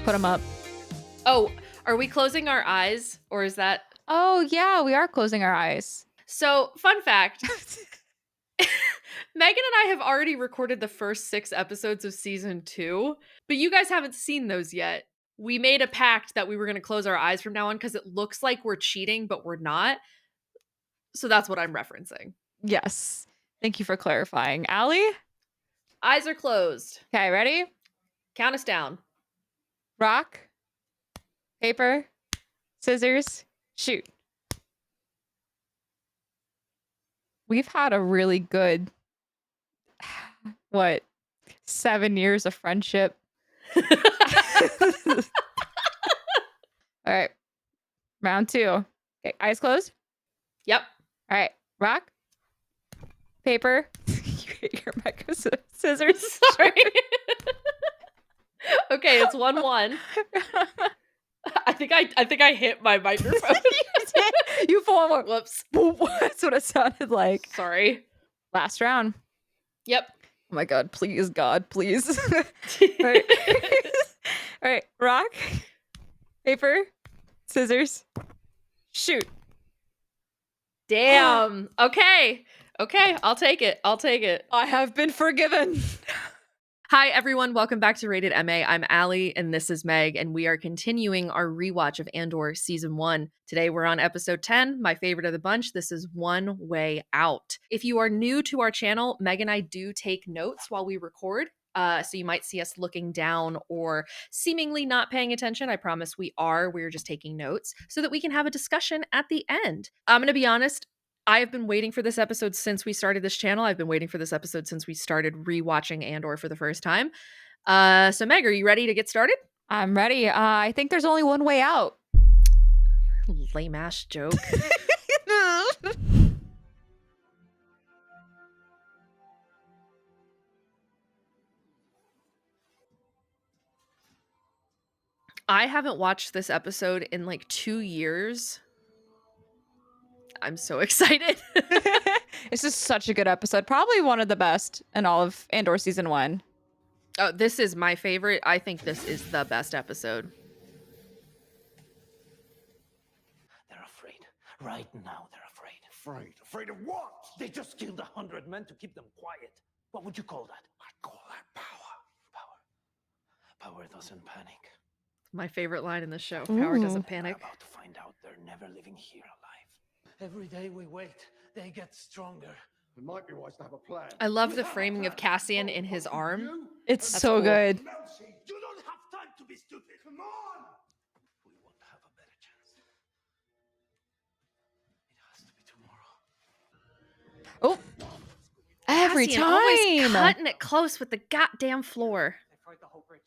Put them up. Oh, are we closing our eyes or is that? Oh, yeah, we are closing our eyes. So, fun fact. Megan and I have already recorded the first 6 episodes of season 2, but you guys haven't seen those yet. We made a pact that we were going to close our eyes from now on because it looks like we're cheating, but we're not. So that's what I'm referencing. Yes. Thank you for clarifying. Allie? Eyes are closed. Okay, ready? Count us down. Rock, paper, scissors, shoot. We've had a really good, 7 years of friendship. All right. Round 2. Okay, eyes closed? Yep. All right. Rock, paper. You hate your micro scissors. Sorry. Okay, it's 1-1. I think I hit my microphone. You fall more. Whoops. That's what it sounded like. Sorry. Last round. Yep. Oh my God, please, God, please. All right. All right. Rock, paper, scissors, shoot. Damn. Okay. Okay, I'll take it. I'll take it. I have been forgiven. Hi, everyone. Welcome back to Rated MA. I'm Allie, and this is Meg, and we are continuing our rewatch of Andor Season 1. Today, we're on Episode 10, my favorite of the bunch. This is One Way Out. If you are new to our channel, Meg and I do take notes while we record. So you might see us looking down or seemingly not paying attention. I promise we are. We're just taking notes so that we can have a discussion at the end. I'm going to be honest. I have been waiting for this episode since we started this channel. I've been waiting for this episode since we started rewatching Andor for the first time. So Meg, are you ready to get started? I'm ready. I think there's only one way out. Lame ass joke. I haven't watched this episode in like 2 years. I'm so excited. This is such a good episode. Probably one of the best in all of Andor Season 1. Oh, this is my favorite. I think this is the best episode. They're afraid. Right now, they're afraid. Afraid? Afraid of what? They just killed 100 men to keep them quiet. What would you call that? I'd call that power. Power doesn't panic. My favorite line in the show. Power doesn't panic. We're about to find out they're never living here alive. Every day we wait, they get stronger. It might be wise to have a plan. I love the framing of Cassian in his arm. It's That's so cool. good. Melcy, you don't have time to be stupid. Come on! We won't have a better chance. It has to be tomorrow. Oh, every Cassian always time. cutting it close with the goddamn floor. They fried the whole bridge.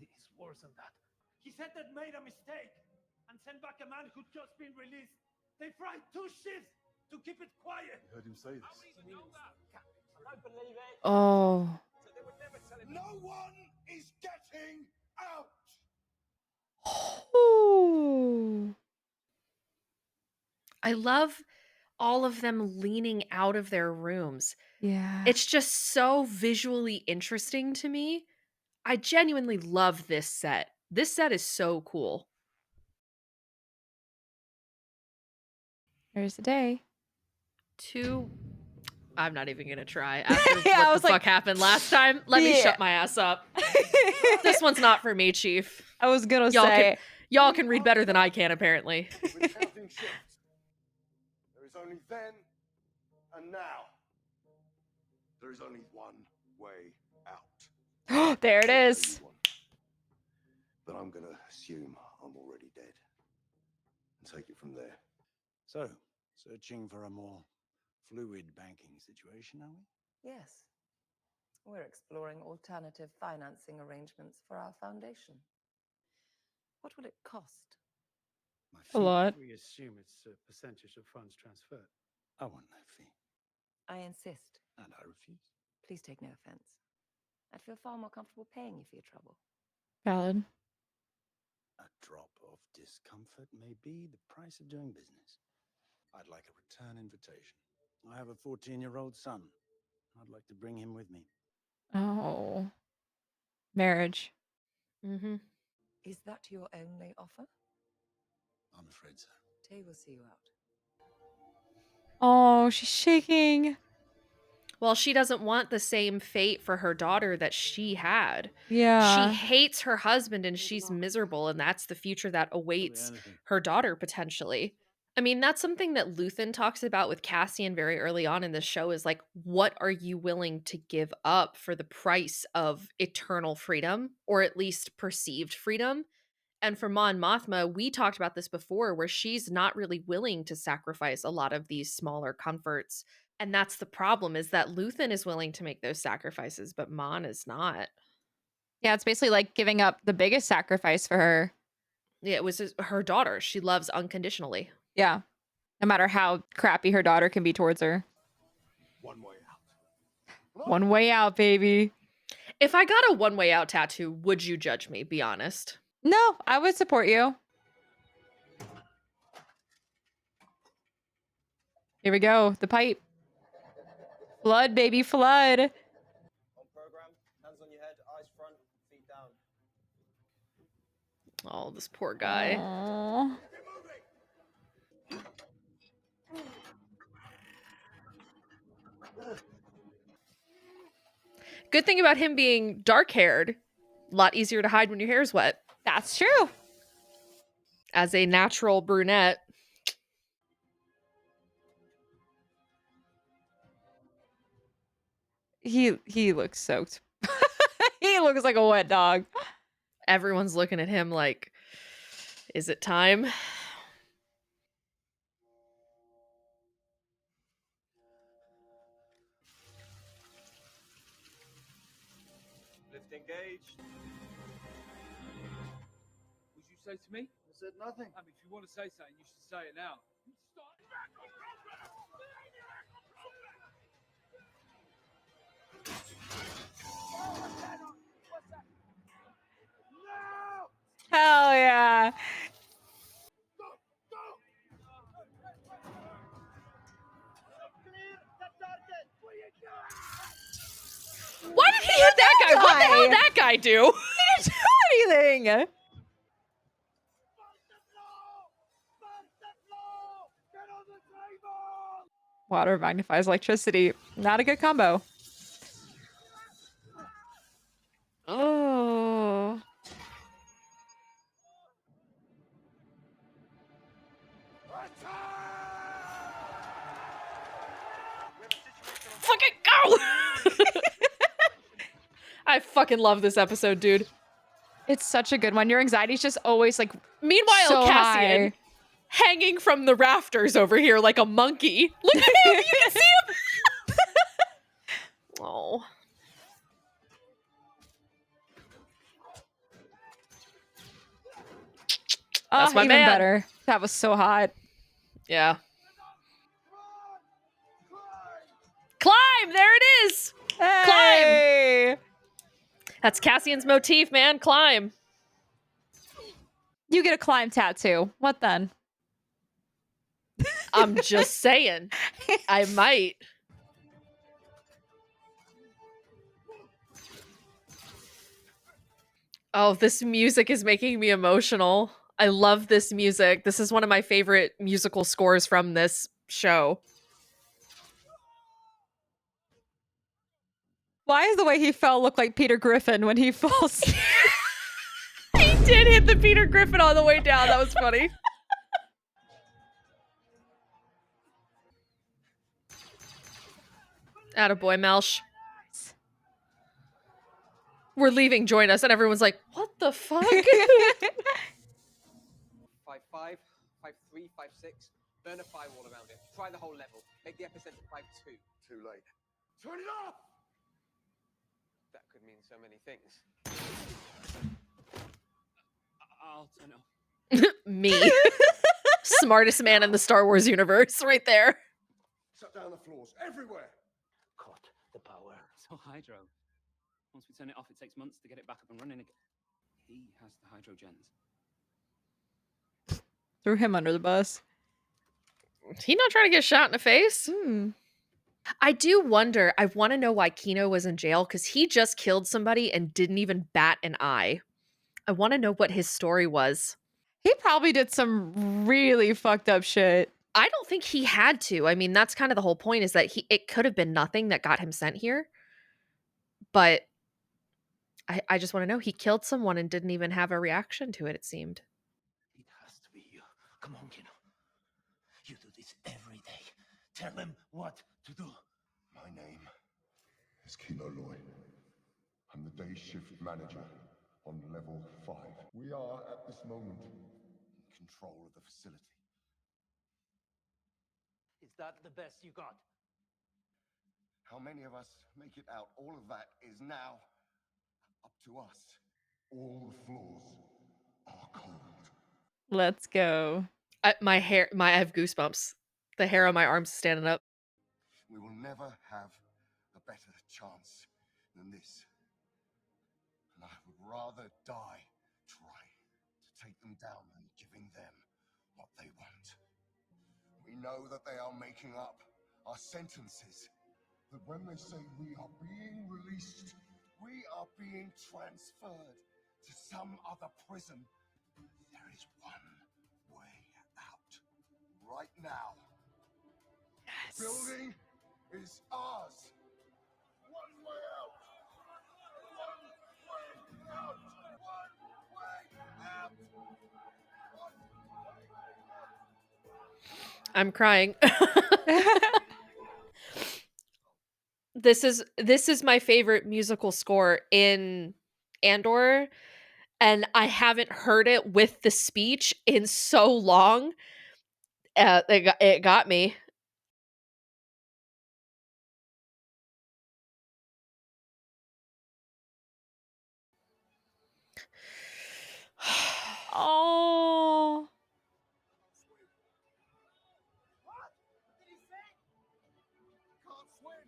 It's worse than that. He said they'd made a mistake and sent back a man who'd just been released. They fried 2 ships to keep it quiet. I heard him say this. I don't believe it. Oh. No one is getting out. Ooh. I love all of them leaning out of their rooms. Yeah. It's just so visually interesting to me. I genuinely love this set. This set is so cool. There's the day. I'm not even gonna try. After Yeah, I what was the like, fuck happened last time, let me yeah. shut my ass up. This one's not for me, Chief. I was gonna Y'all say. Y'all can read better than I can, apparently. We're counting shifts. There is only then and now. There is only one way out. There it is. But I'm gonna assume I'm already dead and take it from there. So, searching for a more fluid banking situation, are we? Yes. We're exploring alternative financing arrangements for our foundation. What will it cost? My A lot. We assume it's a percentage of funds transferred. I want no fee. I insist. And I refuse. Please take no offense. I'd feel far more comfortable paying you for your trouble. Valid. A drop of discomfort may be the price of doing business. I'd like a return invitation. I have a 14-year-old son. I'd like to bring him with me. Oh. Marriage. Mm-hmm. Is that your only offer? I'm afraid so. Tay will see you out. Oh, she's shaking. Well, she doesn't want the same fate for her daughter that she had. She Yeah. hates her husband and she's miserable, and that's the future that awaits her daughter potentially. I mean, that's something that Luthen talks about with Cassian very early on in the show is like, what are you willing to give up for the price of eternal freedom, or at least perceived freedom? And for Mon Mothma, we talked about this before, where she's not really willing to sacrifice a lot of these smaller comforts. And that's the problem, is that Luthen is willing to make those sacrifices, but Mon is not. Yeah, it's basically like giving up the biggest sacrifice for her. Yeah, it was her daughter. She loves unconditionally. Yeah. No matter how crappy her daughter can be towards her. One way out. One way out, baby. If I got a one-way out tattoo, would you judge me? Be honest. No, I would support you. Here we go. The pipe. Flood, baby, flood. On program, hands on your head, eyes front, feet down. Oh, this poor guy. Aww. Good thing about him being dark-haired, a lot easier to hide when your hair's wet. That's true. As a natural brunette. He looks soaked. He looks like a wet dog. Everyone's looking at him like, is it time? Lift engaged. Would you say to me? I said nothing. I mean, if you want to say something, you should say it now. Hell yeah. Why did he hit that guy? What the hell did that guy do? He didn't do anything. Water magnifies electricity. Not a good combo. Oh. Fucking go! I fucking love this episode, dude. It's such a good one. Your anxiety's just always like Meanwhile, so Cassian high. hanging from the rafters over here like a monkey. Look at him! You can see him! Oh. That's my even man. better. That was so hot. Yeah. Climb! There it is! Hey! That's Cassian's motif, man. Climb. You get a climb tattoo. What then? I'm just saying. I might. Oh, this music is making me emotional. I love this music. This is one of my favorite musical scores from this show. Why is the way he fell look like Peter Griffin when he falls? He did hit the Peter Griffin on the way down. That was funny. Attaboy, Melsh. We're leaving, join us. And everyone's like, what the fuck? 5-5, 5-3, 5-6. Burn a firewall around it. Try the whole level. Make the epicenter 5-2. Too late. Turn it off! That could mean so many things. I'll turn it off. Me. Smartest man in the Star Wars universe, right there. Shut down the floors everywhere. Cut the power. So hydro. Once we turn it off, it takes months to get it back up and running again. He has the hydrogens. Threw him under the bus. He not trying to get shot in the face? Hmm. I do wonder, I want to know why Kino was in jail, because he just killed somebody and didn't even bat an eye. I want to know what his story was. He probably did some really fucked up shit. I don't think he had to. I mean, that's kind of the whole point, is that it could have been nothing that got him sent here. But I just want to know. He killed someone and didn't even have a reaction to it, it seemed. It has to be you. Come on, Kino. You do this every day. Tell him what to do. My name is Kino Loy. I'm the day shift manager on level 5. We are, at this moment, in control of the facility. Is that the best you got? How many of us make it out? All of that is now up to us. All the floors are cold. Let's go. I have goosebumps. The hair on my arms is standing up. We will never have a better chance than this. And I would rather die trying to take them down than giving them what they want. We know that they are making up our sentences. That when they say we are being released, we are being transferred to some other prison. There is one way out. Right now. Yes. The building is ours. One way out. One way out. One way out. I'm crying. This is my favorite musical score in Andor, and I haven't heard it with the speech in so long. It got me. Oh. What did he say? Can't swim.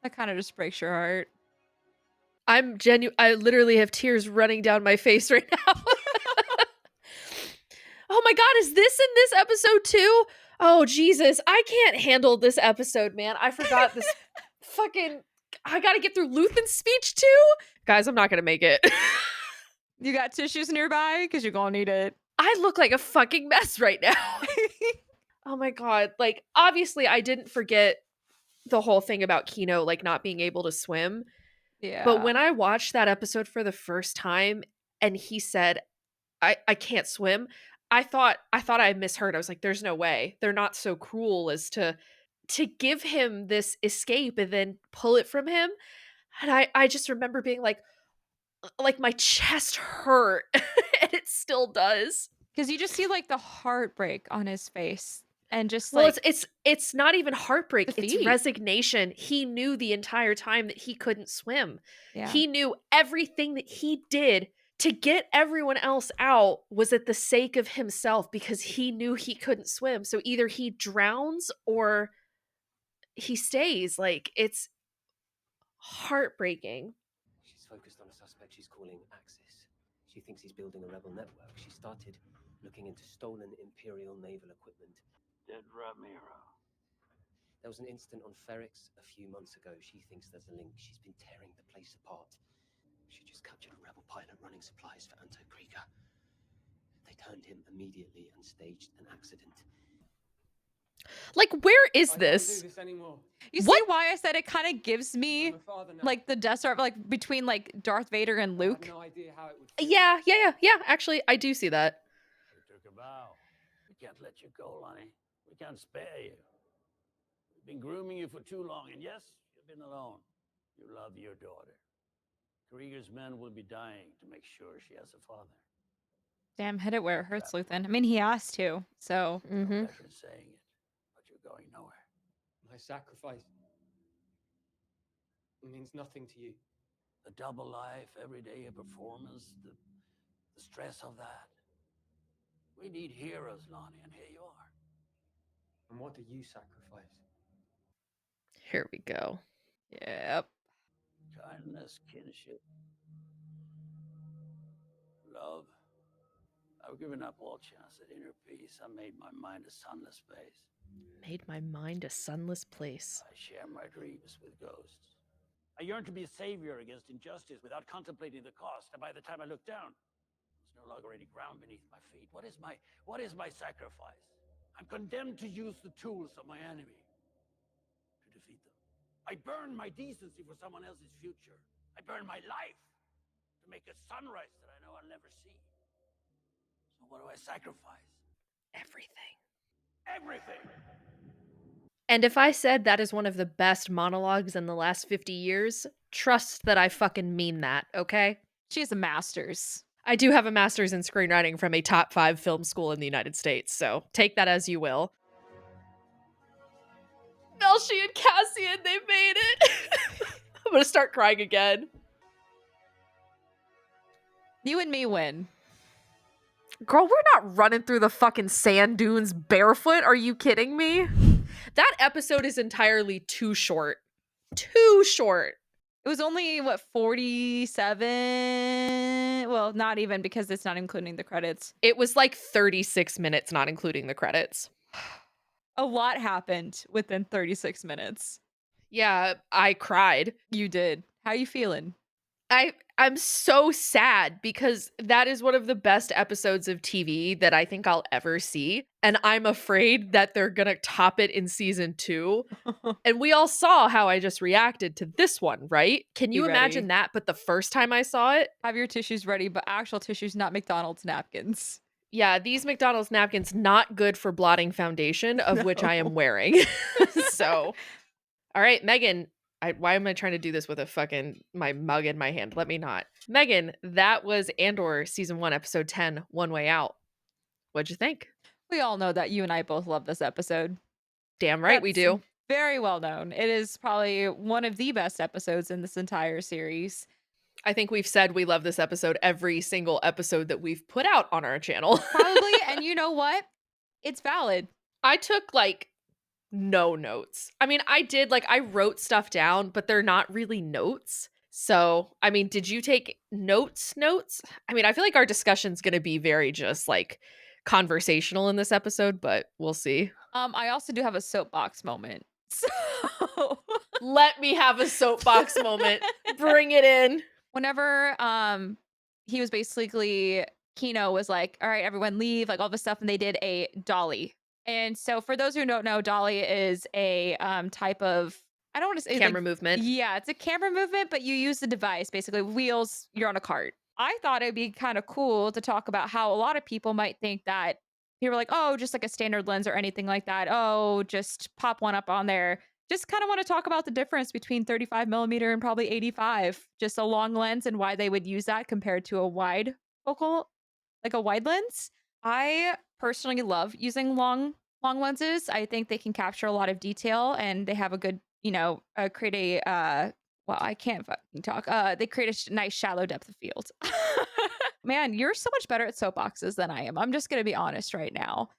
That kind of just breaks your heart. I literally have tears running down my face right now. Oh my god, is this in this episode too? Oh Jesus, I can't handle this episode, man. I forgot this fucking I gotta get through Luthen's speech too? Guys, I'm not gonna make it. You got tissues nearby? Because you're gonna need it. I look like a fucking mess right now. Oh my god. Like, obviously I didn't forget the whole thing about Kino, like, not being able to swim. Yeah. But when I watched that episode for the first time and he said, I can't swim, I thought I misheard. I was like, there's no way. They're not so cruel as to give him this escape and then pull it from him. And I just remember being like my chest hurt. And it still does. Because you just see like the heartbreak on his face. And just Well, like it's not even heartbreak, it's defeat. resignation. He knew the entire time that he couldn't swim. Yeah. He knew everything that he did to get everyone else out was at the sake of himself, because he knew he couldn't swim. So either he drowns or he stays. Like, it's heartbreaking. She's focused on a suspect she's calling Axis. She thinks he's building a rebel network. She started looking into stolen Imperial naval equipment. Dead Ramiro. There was an incident on Ferrix a few months ago. She thinks there's a link. She's been tearing the place apart. She just captured a rebel pilot running supplies for Anto Krieger. They turned him immediately and staged an accident. Like, where is I this? Can't do this anymore. You see What? why I said it kind of gives me I'm a father now. like the Death Star, like between like Darth Vader and I Luke. have no idea how it would feel. Yeah. Actually, I do see that. We took a vow. We can't let you go, Lonnie. We can't spare you. We've been grooming you for too long, and yes, you've been alone. You love your daughter. Krieger's men will be dying to make sure she has a father. Damn, hit it where it hurts, Luthen. I mean, he has to. So No pleasure in saying it, but you're going nowhere. My sacrifice means nothing to you. The double life, everyday performance, the stress of that. We need heroes, Lonnie, and here you are. And what do you sacrifice? Here we go. yep. kindness, kinship, love. I've given up all chance at inner peace. I made my mind a sunless place. Made my mind a sunless place. I share my dreams with ghosts. I yearn to be a savior against injustice without contemplating the cost. And by the time I look down, there's no longer any ground beneath my feet. What is my sacrifice? I'm condemned to use the tools of my enemy to defeat them. I burn my decency for someone else's future. I burn my life to make a sunrise that I know I'll never see. So what do I sacrifice? Everything. Everything! And if I said that is one of the best monologues in the last 50 years, trust that I fucking mean that, okay? She has a master's. I do have a master's in screenwriting from a top 5 film school in the United States, so take that as you will. Melshi and Cassian, they made it! I'm gonna start crying again. You and me win. Girl, we're not running through the fucking sand dunes barefoot. Are you kidding me? That episode is entirely too short. Too short. It was only, 47? Well, not even, because it's not including the credits. It was like 36 minutes, not including the credits. A lot happened within 36 minutes. Yeah, I cried. You did. How you feeling? I'm so sad because that is one of the best episodes of TV that I think I'll ever see. And I'm afraid that they're going to top it in season 2. And we all saw how I just reacted to this one, right? Can you imagine that? But the first time I saw it, have your tissues ready, but actual tissues, not McDonald's napkins. Yeah, these McDonald's napkins, not good for blotting foundation, of which I am wearing. So, all right, Megan. Why am I trying to do this with my mug in my hand? Let me not. Megan, that was Andor season 1, episode 10, One Way Out. What'd you think? We all know that you and I both love this episode. Damn right we do. Very well known. It is probably one of the best episodes in this entire series. I think we've said we love this episode every single episode that we've put out on our channel. Probably, and you know what? It's valid. I took no notes. I mean, I wrote stuff down, but they're not really notes. So, I mean, did you take notes? I mean, I feel like our discussion's going to be very just conversational in this episode, but we'll see. I also do have a soapbox moment. So let me have a soapbox moment. Bring it in. Whenever he was basically, Kino was like, all right, everyone leave, all this stuff, and they did a dolly. And so for those who don't know, dolly is a type of, I don't want to say camera movement. Yeah, it's a camera movement, but you use the device, basically wheels, you're on a cart. I thought it'd be kind of cool to talk about how a lot of people might think that people are like, oh, just like a standard lens or anything like that. Oh, just pop one up on there. Just kind of want to talk about the difference between 35 millimeter and probably 85, just a long lens, and why they would use that compared to a wide focal, like a wide lens. I personally love using long lenses. I think they can capture a lot of detail, and they have a good, create a, well, I can't fucking talk. They create a nice shallow depth of field. Man, you're so much better at soapboxes than I am. I'm just going to be honest right now.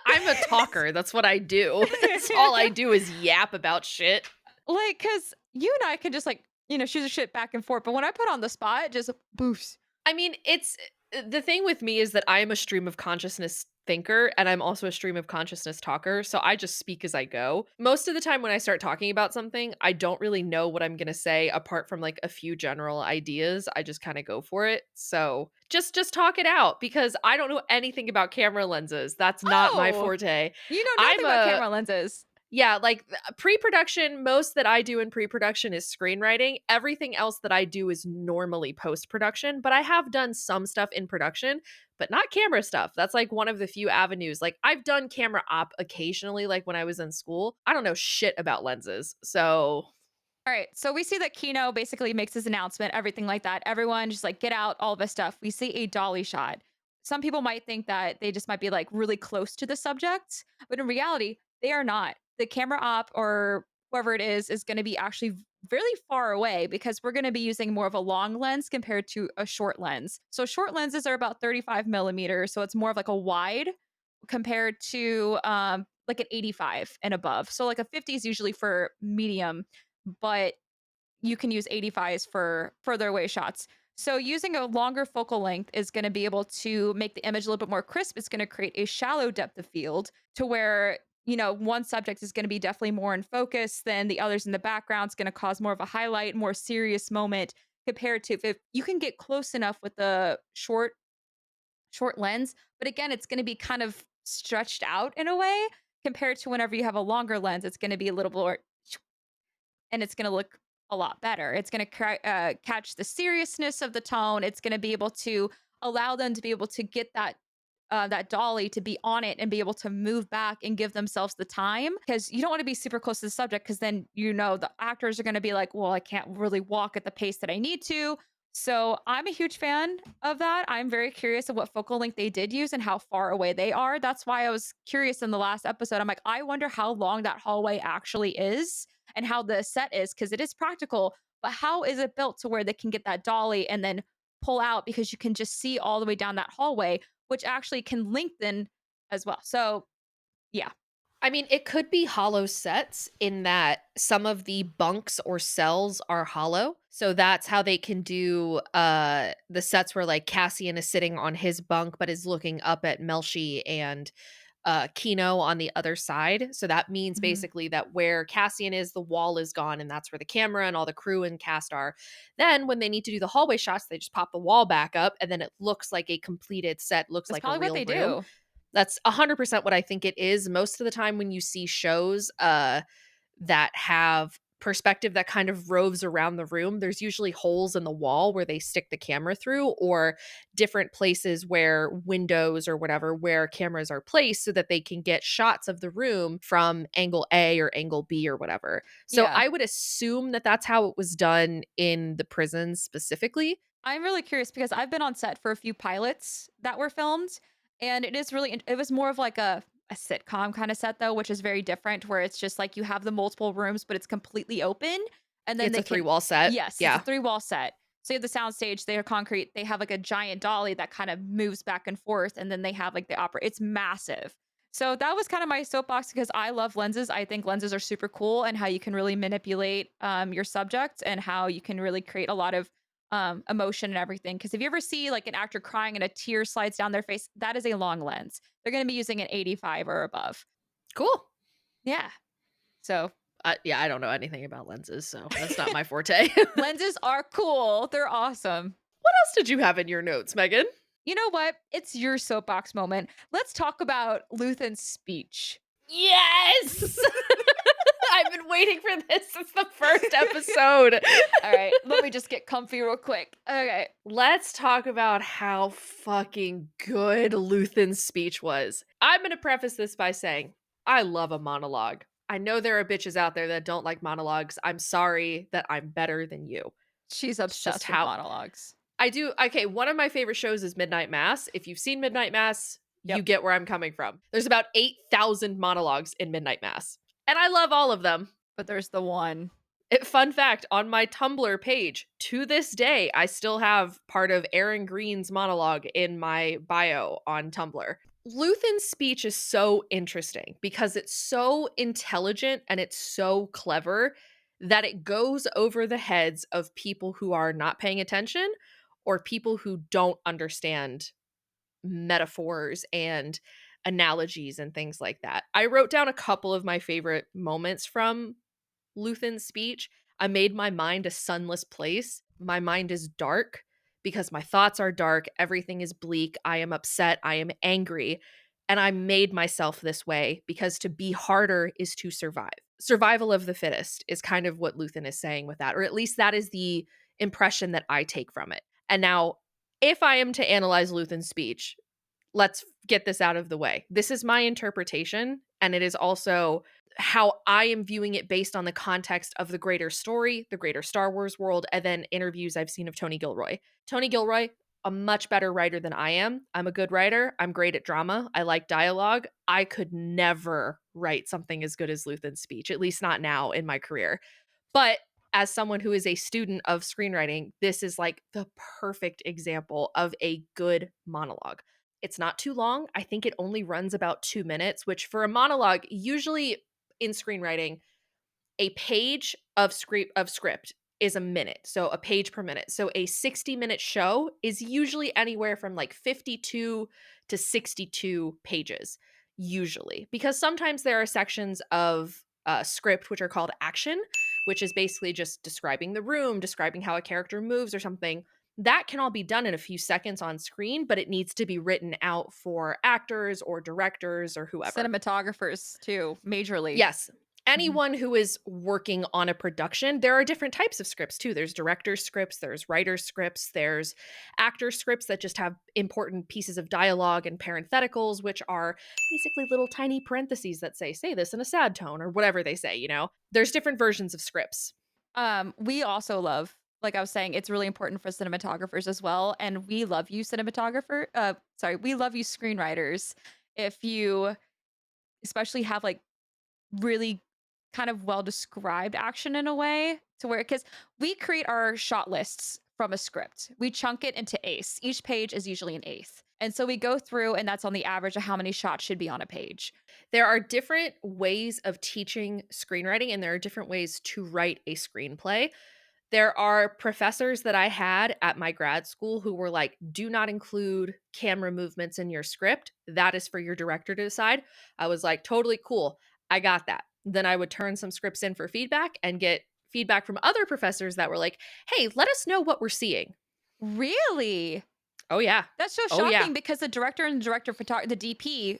I'm a talker. That's what I do. That's all I do is yap about shit. Because you and I can just shoot the shit back and forth. But when I put on the spot, it just boofs. I mean, the thing with me is that I am a stream of consciousness thinker, and I'm also a stream of consciousness talker, so I just speak as I go. Most of the time when I start talking about something, I don't really know what I'm going to say apart from a few general ideas. I just kind of go for it. So just talk it out, because I don't know anything about camera lenses. That's not my forte. You know nothing about camera lenses. Yeah, pre-production, most that I do in pre-production is screenwriting. Everything else that I do is normally post-production, but I have done some stuff in production, but not camera stuff. That's one of the few avenues. I've done camera op occasionally, when I was in school. I don't know shit about lenses, so... All right, so we see that Kino basically makes his announcement, everything like that. Everyone just get out, all this stuff. We see a dolly shot. Some people might think that they just might be really close to the subject, but in reality, they are not. The camera op or whoever it is going to be actually really far away, because we're going to be using more of a long lens compared to a short lens. So short lenses are about 35 millimeters. So it's more of a wide compared to an 85 and above. So a 50 is usually for medium, but you can use 85s for further away shots. So using a longer focal length is going to be able to make the image a little bit more crisp. It's going to create a shallow depth of field to where, one subject is going to be definitely more in focus than the others in the background. It's going to cause more of a highlight, more serious moment compared to if you can get close enough with the short lens, but again, it's going to be kind of stretched out in a way compared to whenever you have a longer lens, it's going to be a little more and it's going to look a lot better. It's going to catch the seriousness of the tone. It's going to be able to allow them to be able to get that dolly to be on it and be able to move back and give themselves the time because you don't want to be super close to the subject because then the actors are going to be like, well, I can't really walk at the pace that I need to. So I'm a huge fan of that. I'm very curious of what focal length they did use and how far away they are. That's why I was curious in the last episode. I'm like, I wonder how long that hallway actually is and how the set is because it is practical, but how is it built to where they can get that dolly and then pull out because you can just see all the way down that hallway, which actually can lengthen as well. So, yeah. I mean, it could be hollow sets in that some of the bunks or cells are hollow. So that's how they can do the sets where like Cassian is sitting on his bunk but is looking up at Melshi and Kino on the other side. So that means Mhm. basically that where Cassian is, the wall is gone, and that's where the camera and all the crew and cast are. Then when they need to do the hallway shots, they just pop the wall back up, and then it looks like a completed set, looks That's like a probably what real they room. do. That's 100% what I think it is. Most of the time when you see shows that have perspective that kind of roves around the room, there's usually holes in the wall where they stick the camera through, or different places where windows or whatever where cameras are placed so that they can get shots of the room from angle A or angle B or whatever. So Yeah. I would assume that that's how it was done in the prisons specifically. I'm really curious because I've been on set for a few pilots that were filmed, and it was more of like a sitcom kind of set though, which is very different where it's just like you have the multiple rooms, but it's completely open. And then It's they a can, three-wall set. yes, it's a Yeah. 3 wall set. So you have the sound stage, they are concrete, they have like a giant dolly that kind of moves back and forth, and then they have like the opera. It's massive. So that was kind of my soapbox because I love lenses. I think lenses are super cool and how you can really manipulate your subject and how you can really create a lot of emotion and everything. Because if you ever see like an actor crying and a tear slides down their face, that is a long lens. They're going to be using an 85 or above. Cool. Yeah. So Yeah, I don't know anything about lenses, so that's not my forte. lenses are cool. They're awesome. What else did you have in your notes, Megan? You know what? It's your soapbox moment. Let's talk about Luthen's speech. Yes! I've been waiting for this since the first episode. All right, let me just get comfy real quick. Okay. Let's talk about how fucking good Luthen's speech was. I'm going to preface this by saying I love a monologue. I know there are bitches out there that don't like monologues. I'm sorry that I'm better than you. She's It's just obsessed with how monologues. I do. Okay, one of my favorite shows is Midnight Mass. If you've seen Midnight Mass, you Yep. get where I'm coming from. There's about 8,000 monologues in Midnight Mass, and I love all of them. But there's the one. Fun fact, on my Tumblr page, to this day, I still have part of Aaron Green's monologue in my bio on Tumblr. Luthen's speech is so interesting because it's so intelligent and it's so clever that it goes over the heads of people who are not paying attention or people who don't understand metaphors and analogies and things like that. I wrote down a couple of my favorite moments from Luthen's speech. I made my mind a sunless place. My mind is dark because my thoughts are dark. Everything is bleak. I am upset. I am angry. And I made myself this way because to be harder is to survive. Survival of the fittest is kind of what Luthen is saying with that, or at least that is the impression that I take from it. And now, if I am to analyze Luthen's speech, let's get this out of the way. This is my interpretation, and it is also how I am viewing it based on the context of the greater story, the greater Star Wars world, and then interviews I've seen of Tony Gilroy. Tony Gilroy, a much better writer than I am. I'm a good writer. I'm great at drama. I like dialogue. I could never write something as good as Luthen's speech, at least not now in my career. But as someone who is a student of screenwriting, this is like the perfect example of a good monologue. It's not too long. I think it only runs about 2 minutes, which for a monologue, usually in screenwriting, a page of script is a minute, so a page per minute. So a 60-minute show is usually anywhere from like 52 to 62 pages, usually, because sometimes there are sections of script which are called action, which is basically just describing the room, describing how a character moves or something. That can all be done in a few seconds on screen, but it needs to be written out for actors or directors or whoever. Cinematographers too, majorly. Yes. Anyone who is working on a production, there are different types of scripts too. There's director's scripts, there's writer's scripts, there's actor scripts that just have important pieces of dialogue and parentheticals, which are basically little tiny parentheses that say this in a sad tone or whatever they say, you know? There's different versions of scripts. We also love, like I was saying, it's really important for cinematographers as well. And we love you, we love you, screenwriters. If you especially have like really kind of well described action in a way to where, because we create our shot lists from a script, we chunk it into eighths. Each page is usually an eighth. And so we go through, and that's on the average of how many shots should be on a page. There are different ways of teaching screenwriting, and there are different ways to write a screenplay. There are professors that I had at my grad school who were like, do not include camera movements in your script. That is for your director to decide. I was like, totally cool. I got that. Then I would turn some scripts in for feedback and get feedback from other professors that were like, hey, let us know what we're seeing. Really? Oh, yeah. That's so Oh, yeah. shocking because the director and the director of photography, the DP,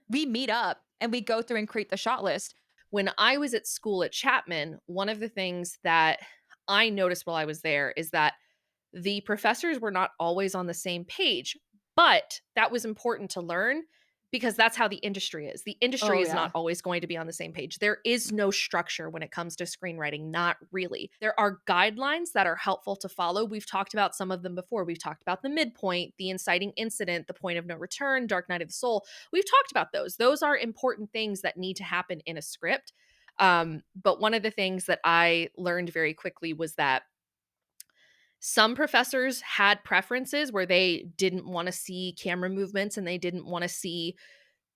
we meet up and we go through and create the shot list. When I was at school at Chapman, one of the things that I noticed while I was there is that the professors were not always on the same page, but that was important to learn because that's how the industry is. The industry Oh, is not yeah. always going to be on the same page. There is no structure when it comes to screenwriting, not really. There are guidelines that are helpful to follow. We've talked about some of them before. We've talked about the midpoint, the inciting incident, the point of no return, Dark Night of the Soul. We've talked about those. Those are important things that need to happen in a script. But one of the things that I learned very quickly was that some professors had preferences where they didn't want to see camera movements and they didn't want to see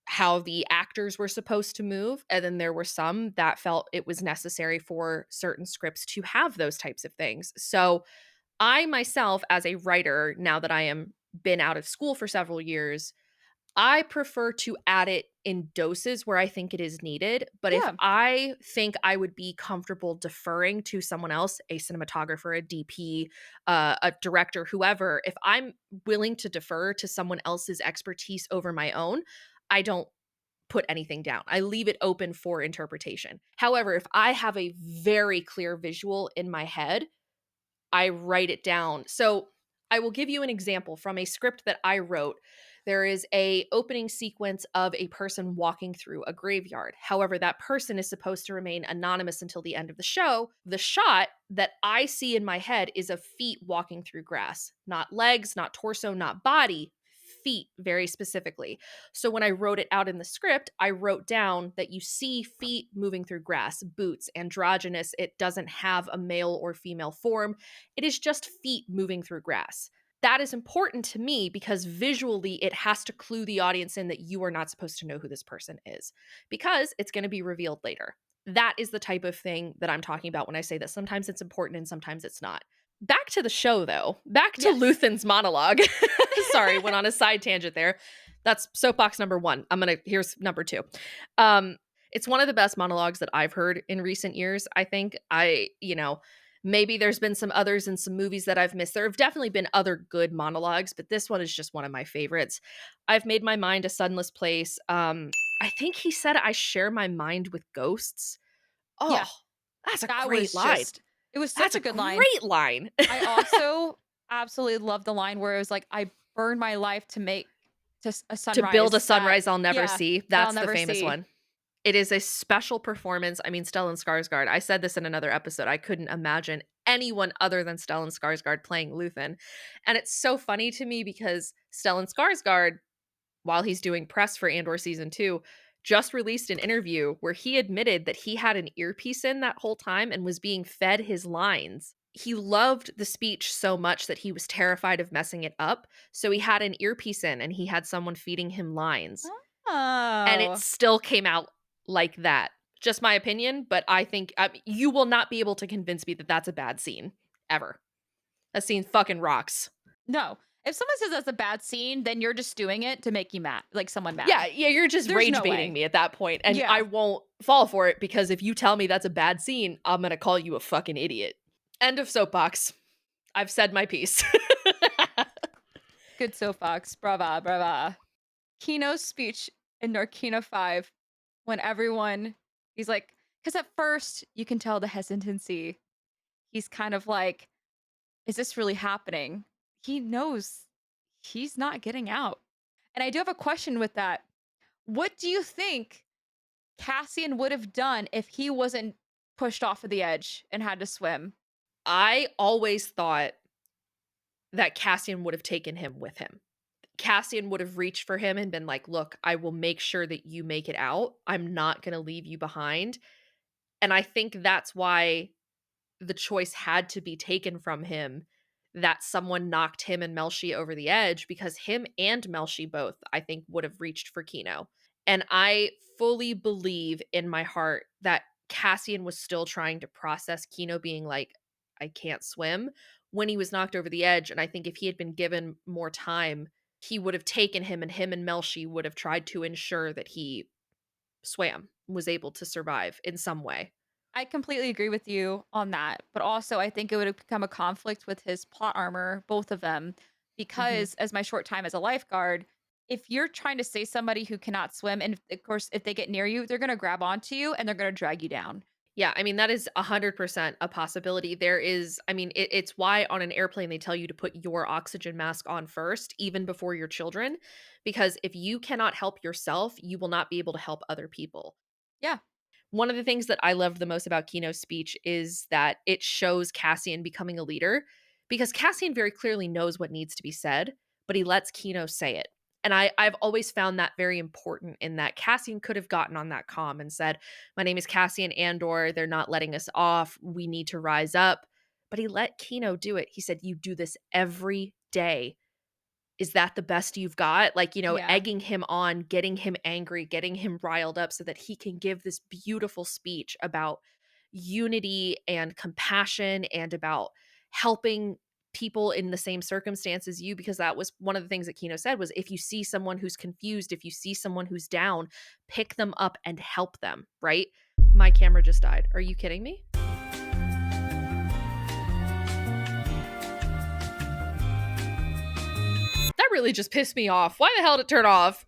how the actors were supposed to move. And then there were some that felt it was necessary for certain scripts to have those types of things. So I myself, as a writer, now that I am been out of school for several years, I prefer to add it in doses where I think it is needed. But if Yeah. I think I would be comfortable deferring to someone else, a cinematographer, a DP, a director, whoever, if I'm willing to defer to someone else's expertise over my own, I don't put anything down. I leave it open for interpretation. However, if I have a very clear visual in my head, I write it down. So I will give you an example from a script that I wrote. There is a opening sequence of a person walking through a graveyard. However, that person is supposed to remain anonymous until the end of the show. The shot that I see in my head is of feet walking through grass, not legs, not torso, not body, feet very specifically. So when I wrote it out in the script, I wrote down that you see feet moving through grass, boots, androgynous. It doesn't have a male or female form. It is just feet moving through grass. That is important to me because visually it has to clue the audience in that you are not supposed to know who this person is because it's going to be revealed later. That is the type of thing that I'm talking about when I say that sometimes it's important and sometimes it's not. Back to the show, though. Back to Yes. Luthen's monologue. Sorry, went on a side tangent there. That's soapbox number one. Here's number two. It's one of the best monologues that I've heard in recent years. I think maybe there's been some others in some movies that I've missed. There have definitely been other good monologues, but this one is just one of my favorites. I've made my mind a sunless place. I think he said, I share my mind with ghosts. Oh, Yeah. that's a That great was line. it was That's such a a good line. great line. I also absolutely love the line where it was like, I burned my life to make a To build a sunrise sunrise I'll never yeah, see. that I'll That's the never famous see. one. It is a special performance. I mean, Stellan Skarsgård. I said this in another episode. I couldn't imagine anyone other than Stellan Skarsgård playing Luthen. And it's so funny to me because Stellan Skarsgård, while he's doing press for Andor season 2, just released an interview where he admitted that he had an earpiece in that whole time and was being fed his lines. He loved the speech so much that he was terrified of messing it up. So he had an earpiece in and he had someone feeding him lines. And it Oh. still came out like that. Just my opinion, but I think you will not be able to convince me that that's a bad scene ever. That scene fucking rocks. No. If someone says that's a bad scene, then you're just doing it to make you mad, like someone Yeah, mad. you're just There's rage no baiting way. me at that point, and Yeah. I won't fall for it because if you tell me that's a bad scene, I'm gonna call you a fucking idiot. End of soapbox. I've said my piece. Good soapbox. Brava, brava. Kino's speech in Narkina 5 when he's like, because at first you can tell the hesitancy. He's kind of like, is this really happening? He knows he's not getting out. And I do have a question with that. What do you think Cassian would have done if he wasn't pushed off of the edge and had to swim? I always thought that Cassian would have taken him with him. Cassian would have reached for him and been like, "Look, I will make sure that you make it out. I'm not going to leave you behind." And I think that's why the choice had to be taken from him, that someone knocked him and Melshi over the edge, because him and Melshi both, I think, would have reached for Kino. And I fully believe in my heart that Cassian was still trying to process Kino being like, I can't swim, when he was knocked over the edge. And I think if he had been given more time, he would have taken him, and him and Melshi would have tried to ensure that he swam, was able to survive in some way. I completely agree with you on that. But also, I think it would have become a conflict with his plot armor, both of them, Mhm. because as my short time as a lifeguard, if you're trying to save somebody who cannot swim, and of course, if they get near you, they're going to grab onto you and they're going to drag you down. Yeah, I mean, that is 100% a possibility. There is, I mean, it's why on an airplane they tell you to put your oxygen mask on first, even before your children, because if you cannot help yourself, you will not be able to help other people. Yeah. One of the things that I loved the most about Kino's speech is that it shows Cassian becoming a leader, because Cassian very clearly knows what needs to be said, but he lets Kino say it. And I've always found that very important, in that Cassian could have gotten on that comm and said, "My name is Cassian Andor. They're not letting us off. We need to rise up." But he let Kino do it. He said, "You do this every day. Is that the best you've got?" Like, Yeah. egging him on, getting him angry, getting him riled up so that he can give this beautiful speech about unity and compassion and about helping people in the same circumstance as you, because that was one of the things that Kino said was, if you see someone who's confused, if you see someone who's down, pick them up and help them, right? My camera just died. Are you kidding me? That really just pissed me off. Why the hell did it turn off?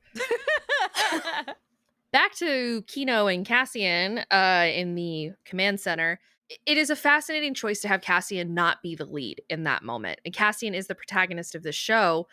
Back to Kino and Cassian in the command center. It is a fascinating choice to have Cassian not be the lead in that moment. And Cassian is the protagonist of the show,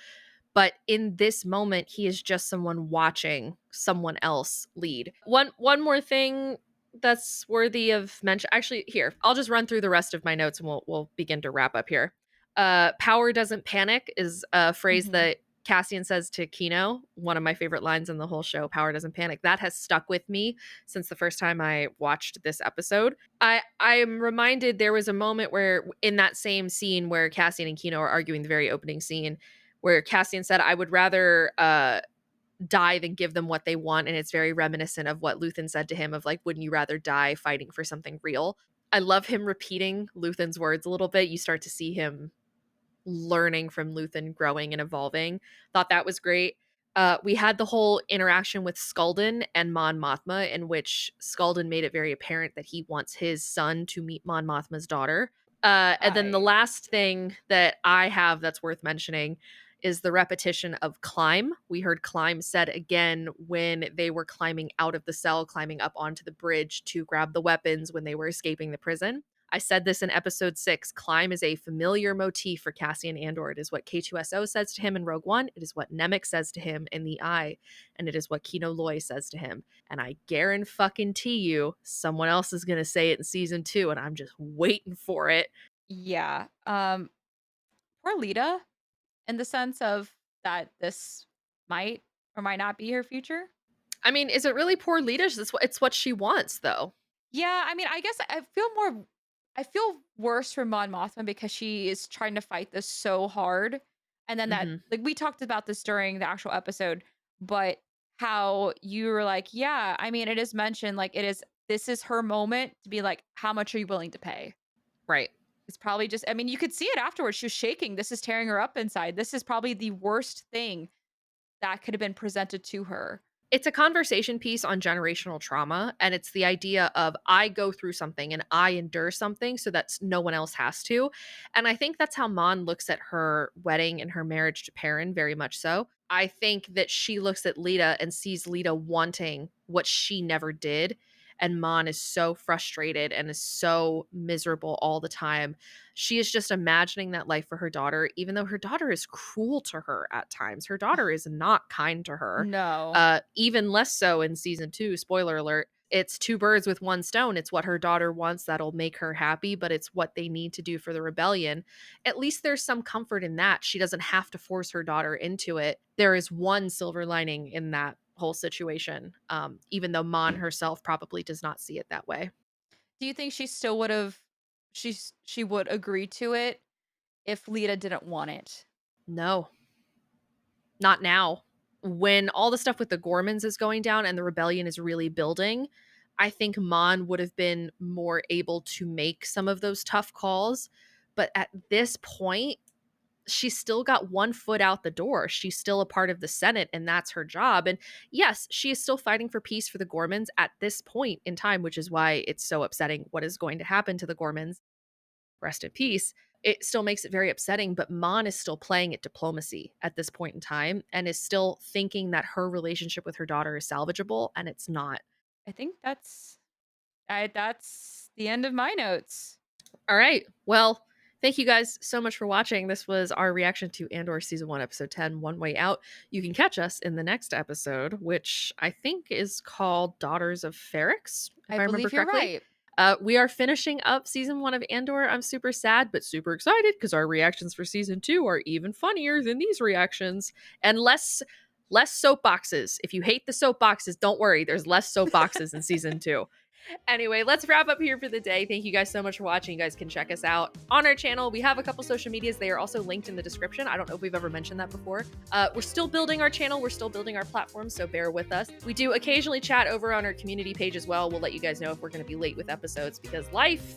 but in this moment, he is just someone watching someone else lead. One more thing that's worthy of mention. Actually, here, I'll just run through the rest of my notes and we'll begin to wrap up here. Power doesn't panic is a phrase Mhm. that Cassian says to Kino, one of my favorite lines in the whole show. Power doesn't panic. That has stuck with me since the first time I watched this episode. I am reminded there was a moment where, in that same scene where Cassian and Kino are arguing, the very opening scene, where Cassian said, "I would rather die than give them what they want," and it's very reminiscent of what Luthen said to him of like, "Wouldn't you rather die fighting for something real?" I love him repeating Luthen's words a little bit. You start to see him learning from Luthen, growing and evolving. Thought that was great. We had the whole interaction with Skulden and Mon Mothma, in which Skulden made it very apparent that he wants his son to meet Mon Mothma's daughter. And then the I last thing that I have that's worth mentioning is the repetition of climb. We heard climb said again when they were climbing out of the cell, climbing up onto the bridge to grab the weapons when they were escaping the prison. I said this in episode 6. Climb is a familiar motif for Cassian Andor. It is what K2SO says to him in Rogue One. It is what Nemec says to him in The Eye. And it is what Kino Loy says to him. And I guarantee you, someone else is going to say it in season 2, and I'm just waiting for it. Yeah. Poor Lita, in the sense of that this might or might not be her future. I mean, is it really poor leadership? It's what she wants, though. Yeah, I mean, I guess I feel worse for Mon Mothma because she is trying to fight this so hard. And then that Mhm. like we talked about this during the actual episode, but how you were like, yeah, I mean, it is mentioned like it is this is her moment to be like, how much are you willing to pay? Right. It's probably just, I mean, you could see it afterwards. She was shaking. This is tearing her up inside. This is probably the worst thing that could have been presented to her. It's a conversation piece on generational trauma, and it's the idea of I go through something and I endure something so that no one else has to. And I think that's how Mon looks at her wedding and her marriage to Perrin, very much so. I think that she looks at Lita and sees Lita wanting what she never did. And Mon is so frustrated and is so miserable all the time. She is just imagining that life for her daughter, even though her daughter is cruel to her at times. Her daughter is not kind to her. No. Even less so in season 2, spoiler alert. It's two birds with one stone. It's what her daughter wants that'll make her happy, but it's what they need to do for the rebellion. At least there's some comfort in that. She doesn't have to force her daughter into it. There is one silver lining in that whole situation, even though Mon herself probably does not see it that way. Do you think she still would have, she would agree to it if Lita didn't want it? No, not now. When all the stuff with the Gormans is going down and the rebellion is really building, I think Mon would have been more able to make some of those tough calls. But at this point, she's still got one foot out the door. She's still a part of the Senate, and that's her job. And yes, she is still fighting for peace for the Gormans at this point in time, which is why it's so upsetting what is going to happen to the Gormans. Rest in peace. It still makes it very upsetting, but Mon is still playing at diplomacy at this point in time and is still thinking that her relationship with her daughter is salvageable, and it's not. I think that's the end of my notes. All right. Well, thank you guys so much for watching. This was our reaction to Andor Season 1, Episode 10, One Way Out. You can catch us in the next episode, which I think is called Daughters of Ferrix, if I remember believe you're correctly. right. We are finishing up Season 1 of Andor. I'm super sad, but super excited because our reactions for Season 2 are even funnier than these reactions and less soapboxes. If you hate the soapboxes, don't worry. There's less soapboxes in Season 2. Anyway, let's wrap up here for the day. Thank you guys so much for watching. You guys can check us out on our channel. We have a couple social medias. They are also linked in the description. I don't know if we've ever mentioned that before. We're still building our channel. We're still building our platform, so bear with us. We do occasionally chat over on our community page as well. We'll let you guys know if we're going to be late with episodes because life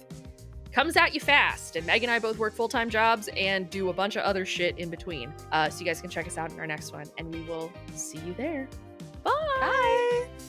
comes at you fast. And Meg and I both work full-time jobs and do a bunch of other shit in between. So you guys can check us out in our next one, and we will see you there. Bye! Bye!